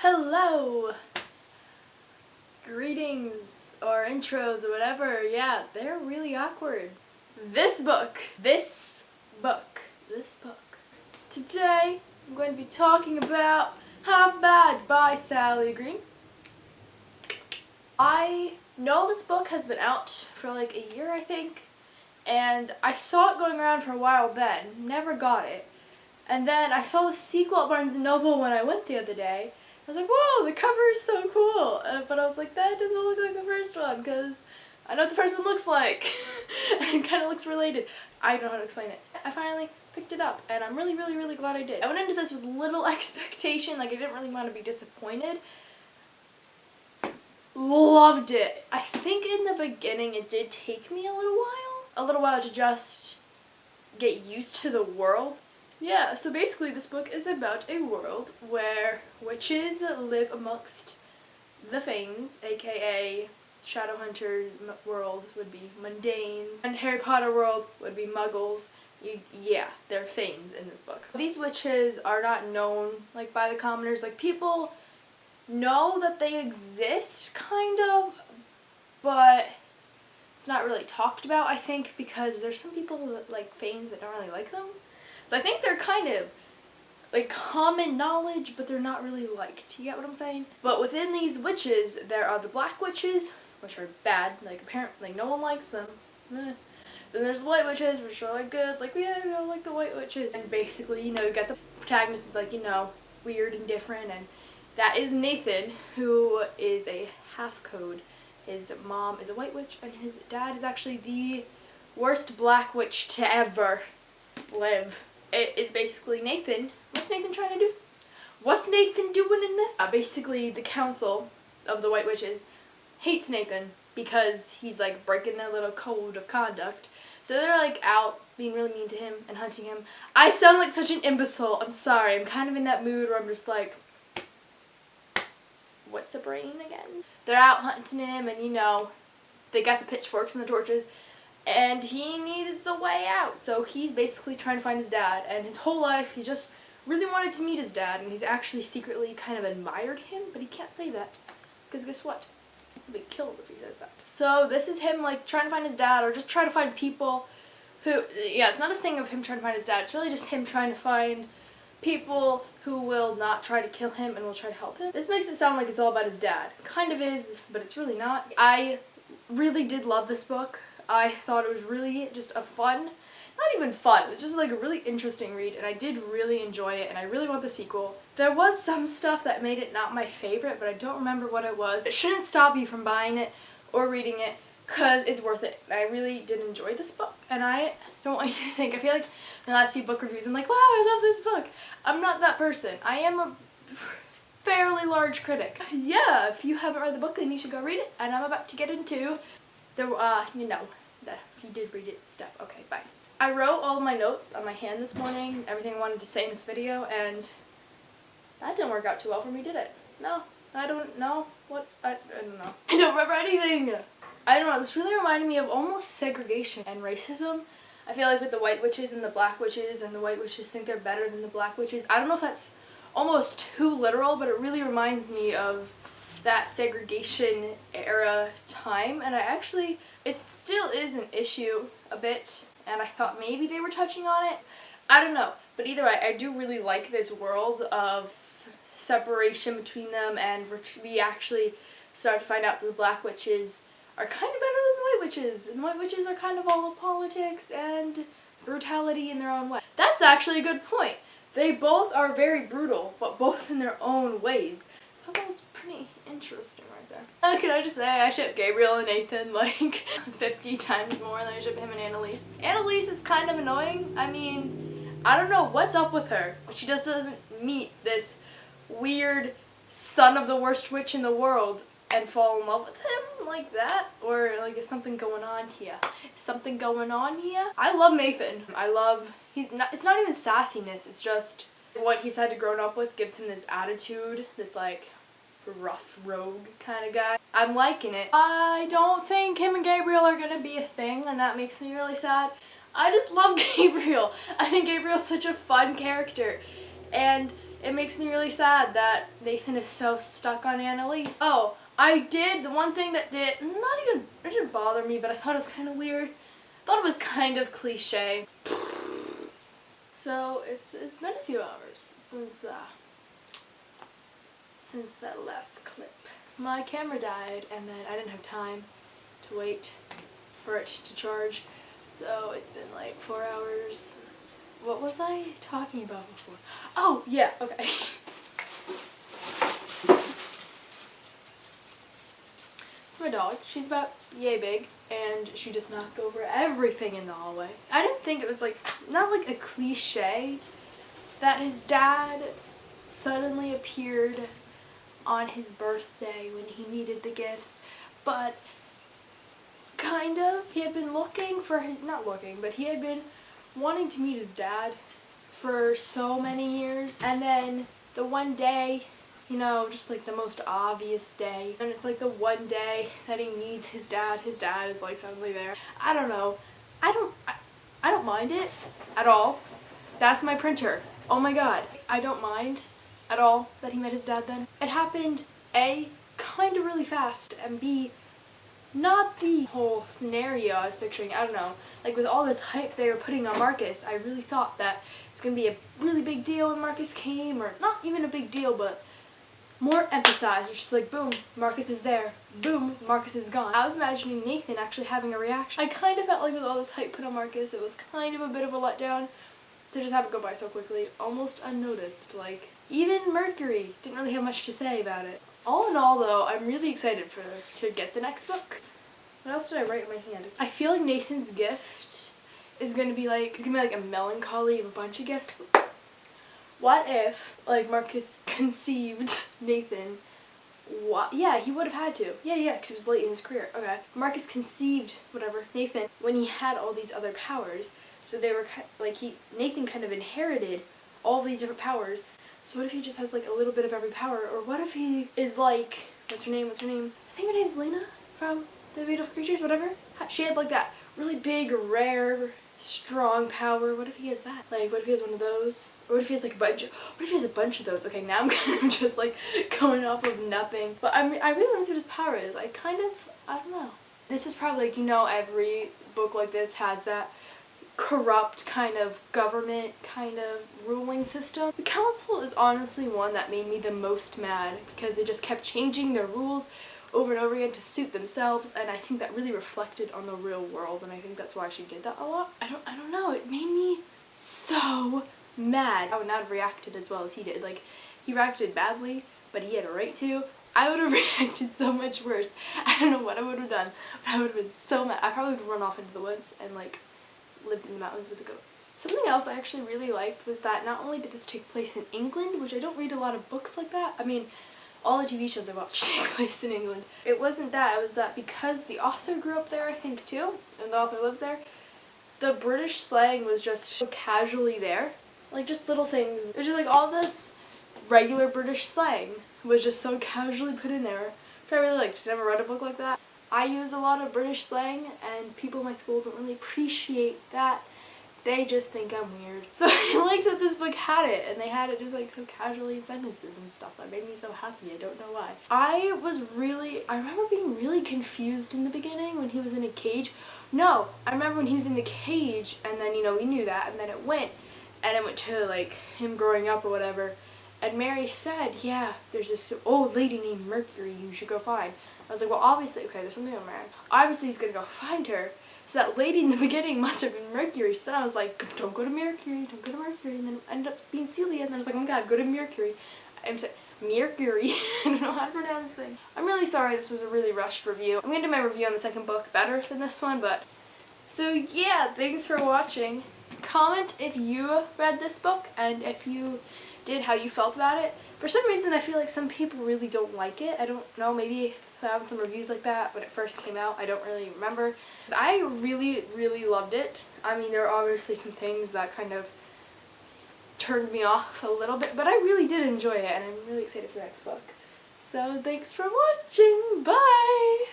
Hello! Greetings or intros or whatever. Yeah, they're really awkward. This book. Today, I'm going to be talking about Half Bad by Sally Green. I know this book has been out for like a year, I think, and I saw it going around for a while then, never got it. And then I saw the sequel at Barnes & Noble when I went the other day. I was like, whoa, the cover is so cool. But I was like, that doesn't look like the first one, because I know what the first one looks like. And it kind of looks related. I don't know how to explain it. I finally picked it up, and I'm really, really, really glad I did. I went into this with little expectation, like I didn't really want to be disappointed. Loved it. I think in the beginning it did take me a little while to just get used to the world. Yeah, so basically this book is about a world where witches live amongst the Fanes, aka Shadowhunter world would be Mundanes, and Harry Potter world would be Muggles. Yeah, they're Fanes in this book. These witches are not known like by the commoners. Like, people know that they exist, kind of, but it's not really talked about, I think, because there's some people that like Fanes that don't really like them. So I think they're kind of like common knowledge, but they're not really liked. You get what I'm saying? But within these witches, there are the black witches, which are bad. Like, apparently no one likes them. Then there's the white witches, which are like good. Like, yeah, we all like the white witches. And basically, you get the protagonist is like, weird and different. And that is Nathan, who is a half-code. His mom is a white witch, and his dad is actually the worst black witch to ever live. It is basically Nathan. What's Nathan trying to do? What's Nathan doing in this? Basically, the council of the White Witches hates Nathan because he's like breaking their little code of conduct. So they're like out being really mean to him and hunting him. I sound like such an imbecile. I'm sorry. I'm kind of in that mood where I'm just like, what's a brain again? They're out hunting him, and they got the pitchforks and the torches. And he needs a way out, so he's basically trying to find his dad. And his whole life, he just really wanted to meet his dad, and he's actually secretly kind of admired him, but he can't say that, because guess what? He'll be killed if he says that. So this is him, like, trying to find his dad, or just trying to find people who, yeah, it's not a thing of him trying to find his dad, it's really just him trying to find people who will not try to kill him and will try to help him. This makes it sound like it's all about his dad. Kind of is, but it's really not. I really did love this book. I thought it was really just a fun, not even fun, it was just like a really interesting read, and I did really enjoy it, and I really want the sequel. There was some stuff that made it not my favorite, but I don't remember what it was. It shouldn't stop you from buying it or reading it, because it's worth it. I really did enjoy this book, and I don't want you to think, I feel like in the last few book reviews I'm like, wow, I love this book. I'm not that person. I am a fairly large critic. Yeah, if you haven't read the book, then you should go read it, and I'm about to get into if you did read it stuff. Okay, bye. I wrote all of my notes on my hand this morning, everything I wanted to say in this video, and that didn't work out too well for me, did it? No, I don't know. I don't know. I don't remember anything! I don't know, this really reminded me of almost segregation and racism. I feel like with the white witches and the black witches, and the white witches think they're better than the black witches. I don't know if that's almost too literal, but it really reminds me of that segregation era time, and it still is an issue a bit, and I thought maybe they were touching on it. I don't know, but either way, I do really like this world of separation between them, and we actually start to find out that the black witches are kind of better than the white witches, and the white witches are kind of all politics and brutality in their own way. That's actually a good point. They both are very brutal, but both in their own ways. I thought that was pretty interesting right there. Can I just say, I ship Gabriel and Nathan like 50 times more than I ship him and Annalise. Annalise is kind of annoying. I mean, I don't know what's up with her. She just doesn't meet this weird son of the worst witch in the world and fall in love with him like that. Or like, is something going on here? Is something going on here? I love Nathan. It's not even sassiness, it's just what he's had to grow up with gives him this attitude, this like rough rogue kind of guy. I'm liking it. I don't think him and Gabriel are gonna be a thing, and that makes me really sad. I just love Gabriel. I think Gabriel's such a fun character, and it makes me really sad that Nathan is so stuck on Annalise. Oh, the one thing that it didn't bother me, but I thought it was kind of weird. I thought it was kind of cliche. So it's been a few hours since that last clip. My camera died, and then I didn't have time to wait for it to charge. So it's been like 4 hours. What was I talking about before? Oh, yeah, okay. It's my dog. She's about yay big, and she just knocked over everything in the hallway. I didn't think it was not like a cliche that his dad suddenly appeared on his birthday when he needed the gifts, but kind of. He had been he had been wanting to meet his dad for so many years, and then the one day, just like the most obvious day, and it's like the one day that he needs his dad is like suddenly there. I don't know. I don't mind it at all. That's my printer. Oh my god. I don't mind at all that he met his dad then. It happened A, kind of really fast, and B, not the whole scenario I was picturing. I don't know. Like with all this hype they were putting on Marcus, I really thought that it's going to be a really big deal when Marcus came, or not even a big deal, but more emphasized. It's just like, boom, Marcus is there. Boom, Marcus is gone. I was imagining Nathan actually having a reaction. I kind of felt like with all this hype put on Marcus, it was kind of a bit of a letdown to just have it go by so quickly, almost unnoticed. Like, even Mercury didn't really have much to say about it. All in all, though, I'm really excited to get the next book. What else did I write in my hand? I feel like Nathan's gift is gonna be like a melancholy of a bunch of gifts. What if, like, Marcus conceived Nathan? What? Yeah, he would have had to. Yeah, because it was late in his career. Okay. Marcus conceived, Nathan, when he had all these other powers. So they were, Nathan kind of inherited all these different powers. So what if he just has, like, a little bit of every power? Or what if he is, like, what's her name? I think her name's Lena from The Beautiful Creatures, whatever. She had, like, that really big, rare, strong power. What if he has that? Like, what if he has one of those? Or what if he has, like, what if he has a bunch of those? Okay, now I'm kind of just, like, going off of nothing. But I really want to see what his power is. I don't know. This is probably, like, every book like this has that corrupt kind of government kind of ruling system. The council is honestly one that made me the most mad because they just kept changing their rules over and over again to suit themselves, and I think that really reflected on the real world, and I think that's why she did that a lot. I don't know, it made me so mad. I would not have reacted as well as he did. Like, he reacted badly, but he had a right to. I would have reacted so much worse. I don't know what I would have done, but I would have been so mad. I probably would have run off into the woods and, like, lived in the mountains with the goats. Something else I actually really liked was that not only did this take place in England, which I don't read a lot of books like that. I mean, all the TV shows I watched take place in England. It wasn't that. It was that because the author grew up there, I think, too, and the author lives there, the British slang was just so casually there. Like, just little things. It was just like all this regular British slang was just so casually put in there, which I really liked. Just never read a book like that. I use a lot of British slang, and people in my school don't really appreciate that. They just think I'm weird. So I liked that this book had it, and they had it just like so casually in sentences and stuff. That made me so happy. I don't know why. I remember being really confused in the beginning when he was in a cage. No, I remember when he was in the cage, and then, we knew that, and then it went to, like, him growing up or whatever. And Mary said, yeah, there's this old lady named Mercury you should go find. I was like, well, obviously, okay, there's something on Mary. Obviously, he's gonna go find her. So that lady in the beginning must have been Mercury. So then I was like, don't go to Mercury, don't go to Mercury. And then it ended up being Celia. And then I was like, oh my god, go to Mercury. I'm saying, Mercury. I don't know how to pronounce things. I'm really sorry this was a really rushed review. I'm gonna do my review on the second book better than this one, but... So yeah, thanks for watching. Comment if you read this book, and if you did, how you felt about it. For some reason, I feel like some people really don't like it. I don't know, maybe I found some reviews like that when it first came out. I don't really remember. I really, really loved it. I mean, there are obviously some things that kind of turned me off a little bit, but I really did enjoy it, and I'm really excited for the next book. So thanks for watching. Bye!